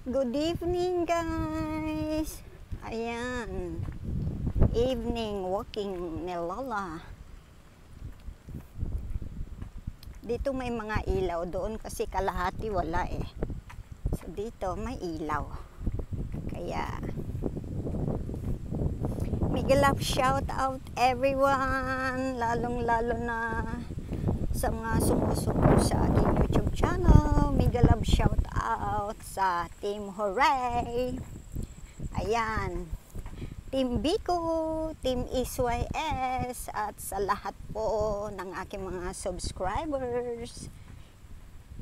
Good evening, guys. Ayan. Evening walking ni Lola. Dito may mga ilaw. Doon kasi kalahati wala eh. So dito may ilaw. Kaya mega love shout out everyone. Lalong lalo na sa mga sumusuko sa aking YouTube channel. Mega love shout out sa Team Hooray. Ayan. Team Biko, Team SYS, at sa lahat po ng aking mga subscribers.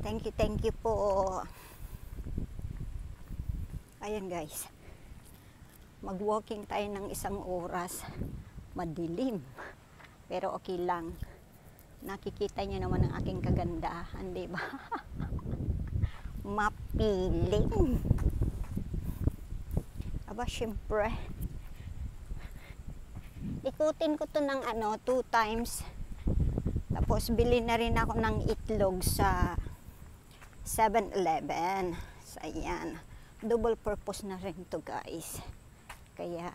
Thank you po. Ayan guys. Mag-walking tayo ng 1 oras. Madilim. Pero okay lang. Nakikita niyo naman ang aking kagandahan, di ba? Mapiling. Aba, syempre. Ikutin ko to ng 2 times. Tapos bili na rin ako ng itlog sa 7-Eleven. So, ayan. Double purpose na rin to guys. Kaya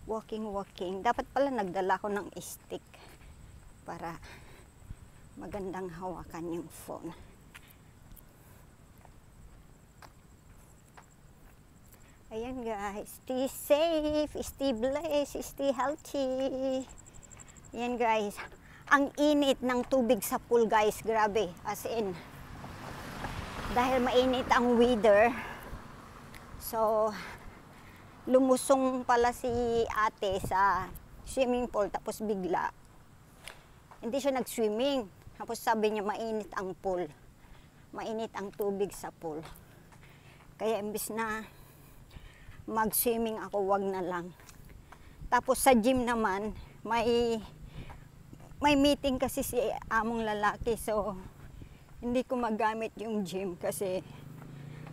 walking. Dapat pala nagdala ko ng stick para magandang hawakan yung phone. Ayan guys, stay safe, stay blessed, stay healthy. Ayan guys, ang init ng tubig sa pool guys, grabe, as in. Dahil mainit ang weather, so lumusong pala si ate sa swimming pool, tapos bigla, hindi siya nag-swimming. Tapos sabi niya mainit ang pool, mainit ang tubig sa pool. Kaya imbis na mag-swimming ako, wag na lang. Tapos sa gym naman, may meeting kasi si among lalaki, so hindi ko magamit yung gym kasi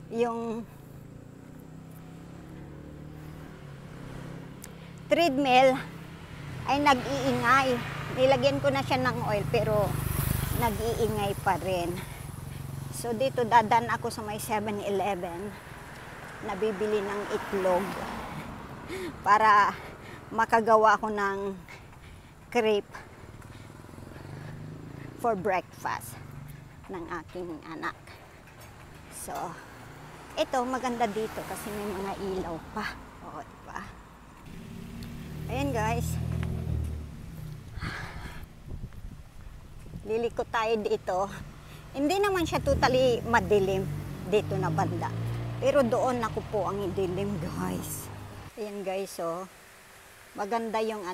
yung treadmill ay nag-iingay. Nilagyan ko na siya ng oil pero nag-iingay pa rin. So dito dadan ako sa may 7-Eleven, nabibili ng itlog para makagawa ko ng crepe for breakfast ng aking anak. So ito maganda dito kasi may mga ilaw pa. O, diba? Ayan guys, liliko tayo dito. Hindi naman siya totally madilim dito na banda, pero doon ako po ang dilim guys. Ayan guys, oh, maganda yung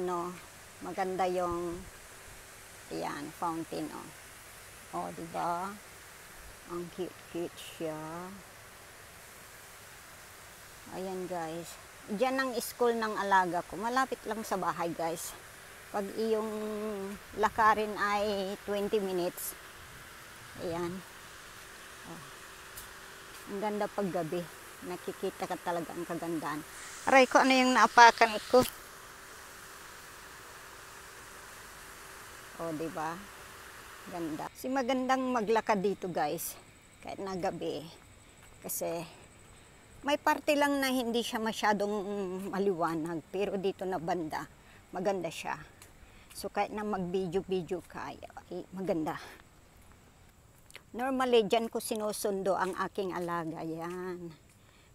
maganda yung ayan, fountain, oh, diba? Ang cute siya. Ayan guys, diyan ang school ng alaga ko, malapit lang sa bahay guys. Pag iyong lakarin ay 20 minutes. Ayan. Oh. Ang ganda pag gabi. Nakikita ka talaga ang kagandahan. Aray ko, ano yung naapakan ko? Oh, diba? Ganda. Si magandang maglakad dito guys. Kahit na gabi. Kasi may parte lang na hindi siya masyadong maliwanag. Pero dito na banda, maganda siya. So kahit na mag-video ka, okay, maganda. Normally, dyan ko sinusundo ang aking alaga. Yan.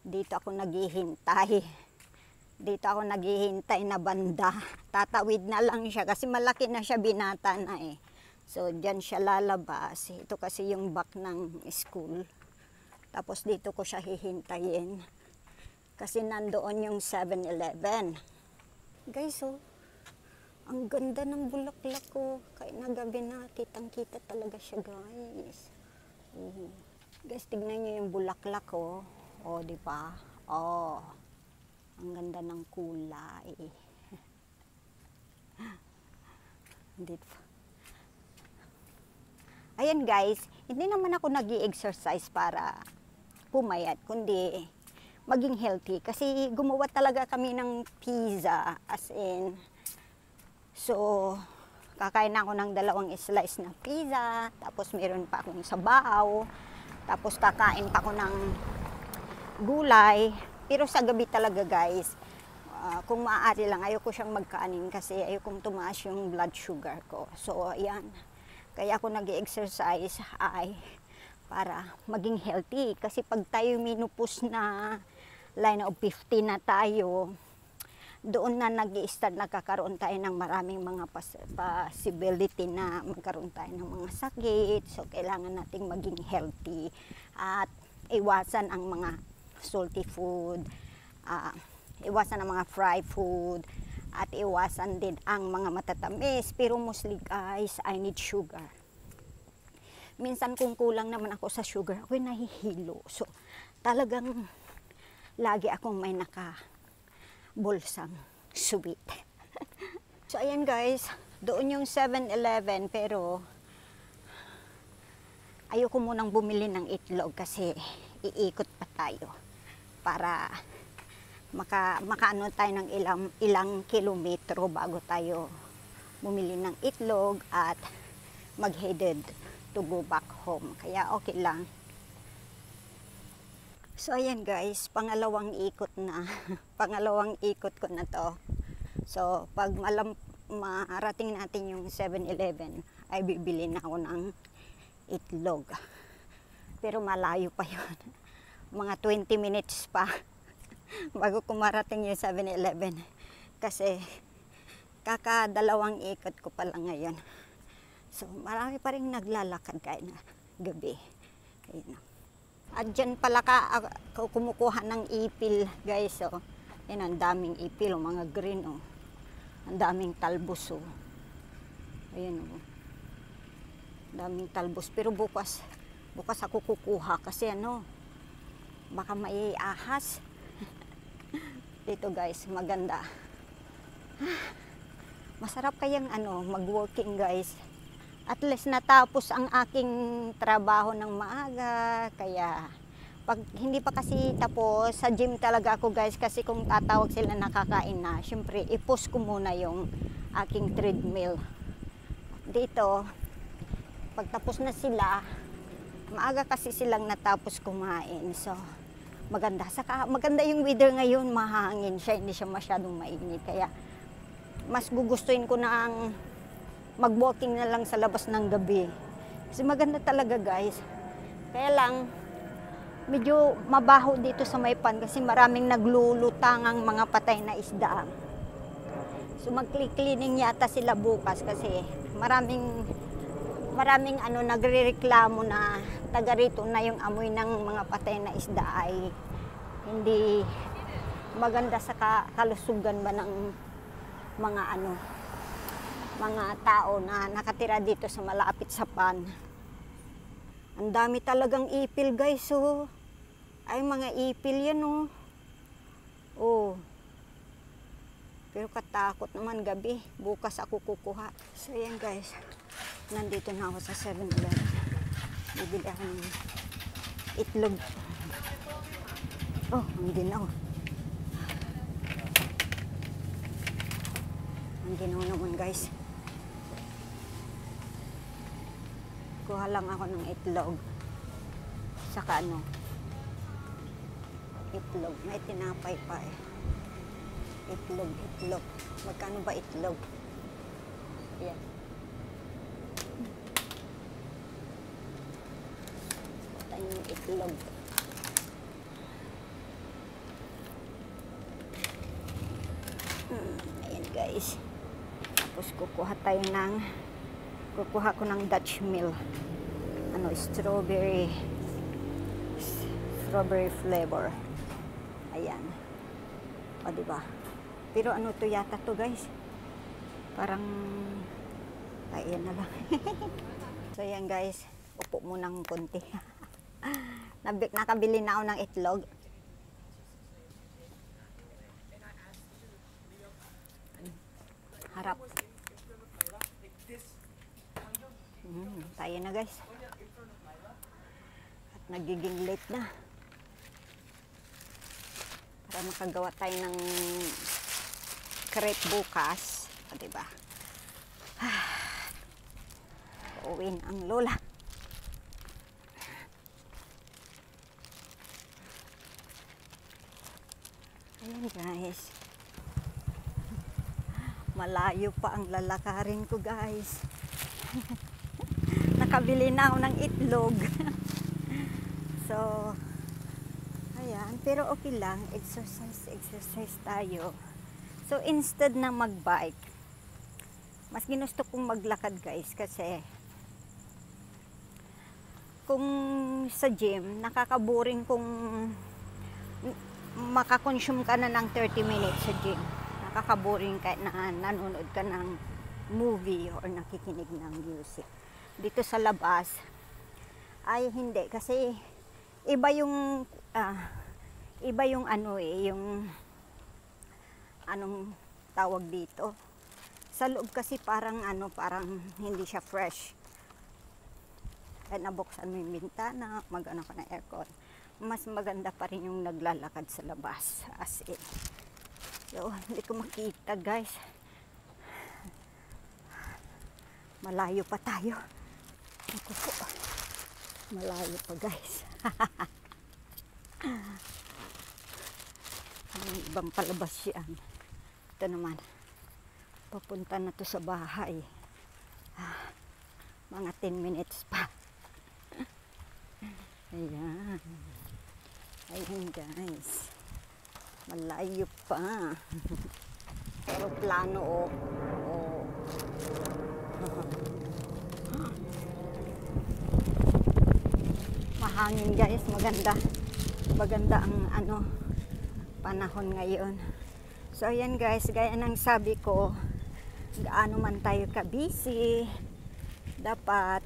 Dito ako naghihintay. Dito ako naghihintay na banda. Tatawid na lang siya kasi malaki na siya, binata na eh. So dyan siya lalabas. Ito kasi yung back ng school. Tapos dito ko siya hihintayin. Kasi nandoon yung 7-Eleven. Guys, oh. Ang ganda ng bulaklak ko. Kahit na gabi na, kitang-kita talaga siya, guys. Guys, tignan niyo yung bulaklak ko. Oh, di ba? Oh. Ang ganda ng kulay. Dito. Ayan, guys. Hindi naman ako nag-i-exercise para pumayat, kundi maging healthy. Kasi gumawa talaga kami ng pizza, as in. So, kakain ako ng 2 slice na pizza, tapos meron pa akong sabaw, tapos kakain pa ako ng gulay. Pero sa gabi talaga guys, kung maaari lang, ayoko siyang magkaanin kasi ayokong tumaas yung blood sugar ko. So, ayan. Kaya ako nag-exercise ay para maging healthy. Kasi pag tayo minupus na line of 50 na tayo, doon na nag-i-start, nagkakaroon tayo ng maraming mga possibility na magkaroon tayo ng mga sakit. So, kailangan nating maging healthy at iwasan ang mga salty food, iwasan ang mga fried food, at iwasan din ang mga matatamis. Pero mostly guys, I need sugar. Minsan kung kulang naman ako sa sugar, ako'y nahihilo. So, talagang lagi akong may bulsang sweet. So, ayan guys, doon yung 7-Eleven, pero ayoko munang bumili ng itlog kasi iikot pa tayo para makaano tayo ng ilang kilometro bago tayo bumili ng itlog at mag-headed to go back home. Kaya okay lang. So, ayan guys, pangalawang ikot na. Pangalawang ikot ko na to. So, pag marating natin yung 7-Eleven, ay bibili na ako ng itlog. Pero malayo pa yun. Mga 20 minutes pa bago kumarating yung 7-Eleven. Kasi, kakadalawang ikot ko pa lang ngayon. So, marami pa rin naglalakad kahit na gabi. Ayun. At dyan pala kumukuha ng ipil guys. Oh. Yan, ang daming ipil, oh, mga green. Oh. Ang daming talbos. Oh. Ayan. Oh. Daming talbos. Pero bukas ako kukuha kasi ano, baka may ahas. Dito guys, maganda. Masarap kayang mag-working guys. At least natapos ang aking trabaho ng maaga. Kaya pag hindi pa kasi tapos, sa gym talaga ako guys. Kasi kung tatawag sila nakakain na, syempre i-post ko muna yung aking treadmill. Dito, pag tapos na sila, maaga kasi silang natapos kumain. So, maganda. Saka maganda yung weather ngayon, mahangin siya, hindi siya masyadong mainit. Kaya mas gugustuhin ko na ang mag-walking na lang sa labas ng gabi. Kasi maganda talaga guys. Kaya lang, medyo mabaho dito sa may pan kasi maraming naglulutang ang mga patay na isda. So mag-cleaning yata sila bukas kasi maraming nagrereklamo na taga rito na yung amoy ng mga patay na isda ay hindi maganda sa kalusugan ba ng mga tao na nakatira dito sa malapit sa pan. Ang dami talagang ipil guys. Oh. Ay mga ipil yan oh. Oh. Pero katakot naman gabi. Bukas ako kukuha. So yan guys. Nandito na ako sa 7-Eleven. Bibili ako ng itlog. Oh, ang ginaw. Ang ginaw naman guys. Kuha lang ako ng itlog. Saka itlog. May tinapay pa eh. Itlog. Magkano ba itlog? Ayan. Tayo yung itlog. Ayan guys. Tapos kukuha ko ng Dutch Mill. Strawberry flavor. Ayan. O, diba? Pero to yata to guys? Parang, ayan na lang. So, ayan guys. Upo muna ng konti. Nakabili na ako ng itlog. Harap. Tayo na guys. At nagiging late na. Para makagawa tayo ng crepe bukas. O, diba? Uuwin ang lola. Ayan guys. Malayo pa ang lalakarin ko guys. Nakabili na ako ng itlog. So, ayan. Pero okay lang. Exercise tayo. So, instead na mag-bike, mas ginusto kong maglakad guys. Kasi, kung sa gym, nakakaboring kung makakonsume ka na ng 30 minutes sa gym. Nakakaboring ka na nanonood ka ng movie or nakikinig ng music. Dito sa labas ay hindi kasi iba yung yung anong tawag dito. Sa loob kasi parang hindi siya fresh. Ay nabuksan mo yung bintana, mag-ano ka ng aircon. Mas maganda pa rin yung naglalakad sa labas as in. So, hindi ko makita guys. Malayo pa tayo. Ito po. Malayo pa guys. Ang ibang palabas yan. Ito naman. Papunta na to sa bahay. Mga 10 minutes pa. Ayan. Ayan guys. Malayo pa. Pero plano mahangin guys, maganda ang panahon ngayon. So ayan guys, gaya ng sabi ko, gaano man tayo ka-busy, dapat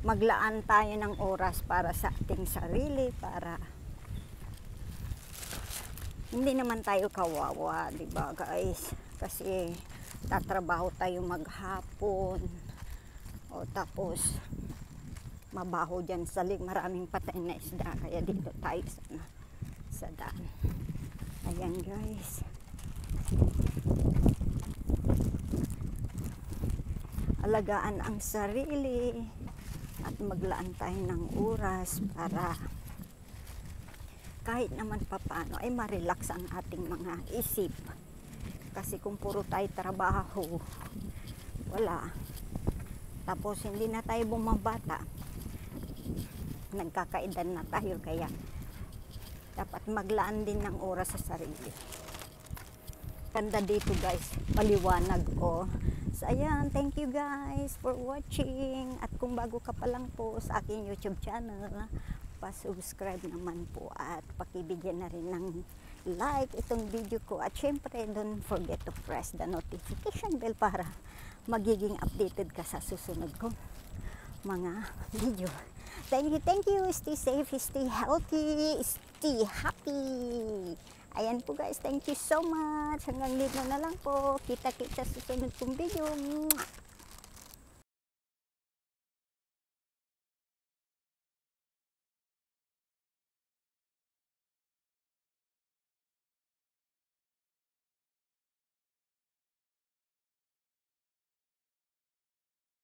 maglaan tayo ng oras para sa ating sarili, para hindi naman tayo kawawa, di ba guys? Kasi tatrabaho tayo maghapon o tapos mabaho dyan sa maraming patay na isda, kaya dito tayo sa daan. Ayan guys. Alagaan ang sarili at maglaan tayo ng oras para kahit naman papaano ay ma-relax ang ating mga isip. Kasi kung puro tayo trabaho, wala. Tapos hindi na tayo bumabata. Nagkakaedad na tayo, kaya dapat maglaan din ng oras sa sarili. Ganda dito guys, paliwanag ko. So ayan, thank you guys for watching. At kung bago ka pa lang po sa aking YouTube channel, pa-subscribe naman po at pakibigyan na rin ng like itong video ko. At syempre, don't forget to press the notification bell para magiging updated ka sa susunod ko mga video. Thank you. Stay safe, stay healthy, stay happy. Ayan po guys, thank you so much. Hanggang dito na lang po. Kita-kita sa susunod kong video.